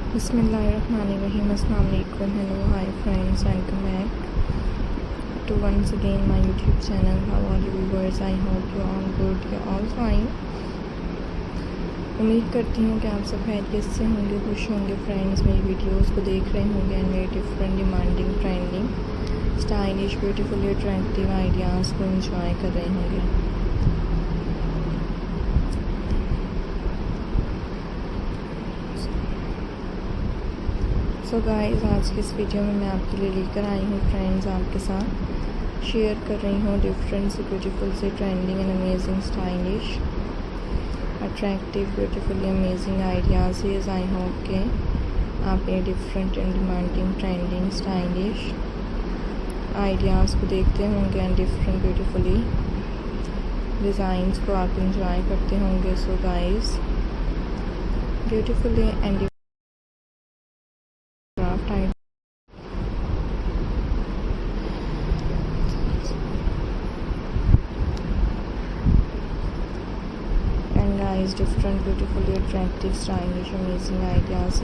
Bismillahirrahmanirrahim. Assalamu alaikum. Hello, hi friends. Welcome back to once again my YouTube channel. How are you viewers? I hope you all good. You all fine. उम्मीद करती हूँ कि आप सब खैरियत से होंगे, खुश होंगे फ्रेंड्स, मेरी वीडियोस को देख रहे होंगे एंड मेरे different demanding trending stylish beautifully attractive ideas को एंजॉय कर रहे होंगे। सो गाइस, आज की इस वीडियो में मैं आपके लिए लेकर आई हूँ फ्रेंड्स, आपके साथ शेयर कर रही हूँ डिफरेंट से ब्यूटीफुल से trending and amazing stylish attractive beautifully amazing ideas. I hope के आप ये different and demanding trending stylish ideas को देखते होंगे एंड डिफरेंट ब्यूटीफुली डिज़ाइंस को आप इंजॉय करते होंगे। So guys, beautifully and different beautifully attractive stylish amazing ideas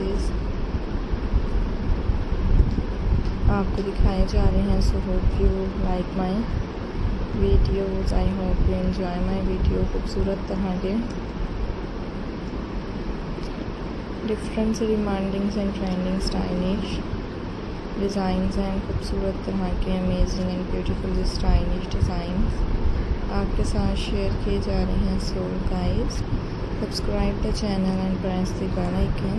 आपको दिखाए जा रहे हैं। So hope you like my videos, I hope you enjoy my video. खूबसूरत तरह के डिफरेंट से demanding and trending stylish designs and खूबसूरत तरह के amazing and beautiful stylish designs आपके साथ शेयर किए जा रहे हैं। So guys, subscribe the channel and press the bell icon.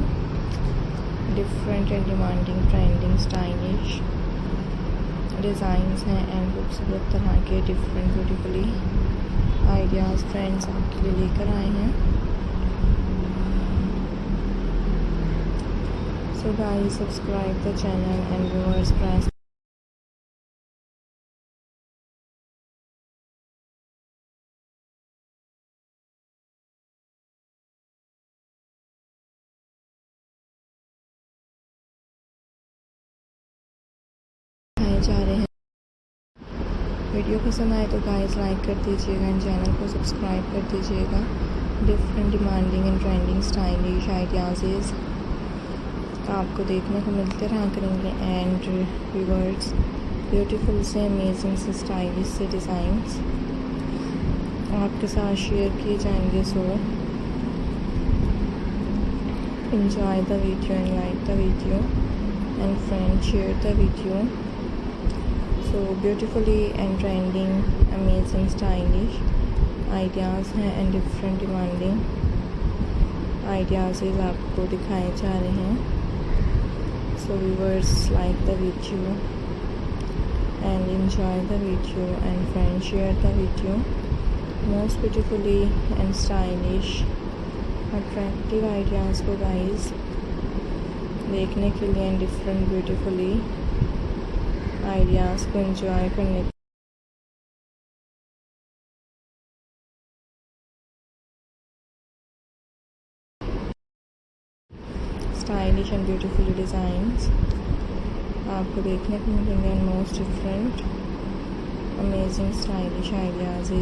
Different and demanding trending stylish designs हैं एंड खूबसूरत तरह के डिफरेंट ब्यूटीफुली आइडियाज़ फ्रेंड्स आपके लिए लेकर आए हैं। So guys, subscribe the channel and viewers press जा रहे हैं। वीडियो पसंद आए तो गाइस लाइक कर दीजिएगा एंड चैनल को सब्सक्राइब कर दीजिएगा। Different demanding and trending stylish ideas आपको देखने को मिलते रहा करेंगे एंड व्यूअर्स ब्यूटीफुल से अमेजिंग से स्टाइलिश से डिज़ाइंस आपके साथ शेयर किए जाएंगे। सो enjoy the video and like the video and friends share the video. So beautifully and trending amazing stylish ideas हैं एंड डिफरेंट डिमांडिंग आइडियाज़ आपको दिखाए जा रहे हैं। So viewers like the video and enjoy the video and friends share the video. Most beautifully and stylish attractive ideas को guys देखने के लिए एंड डिफरेंट ब्यूटीफुली आइडियाज़ को एंजॉय करने स्टाइलिश एंड ब्यूटीफुली डिज़ाइंस आपको देखने को मिलेंगे and most different amazing stylish ideas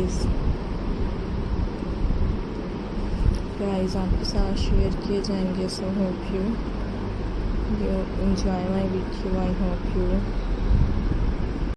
guys आपके साथ शेयर किए जाएंगे। So hope you enjoy my video. I hope you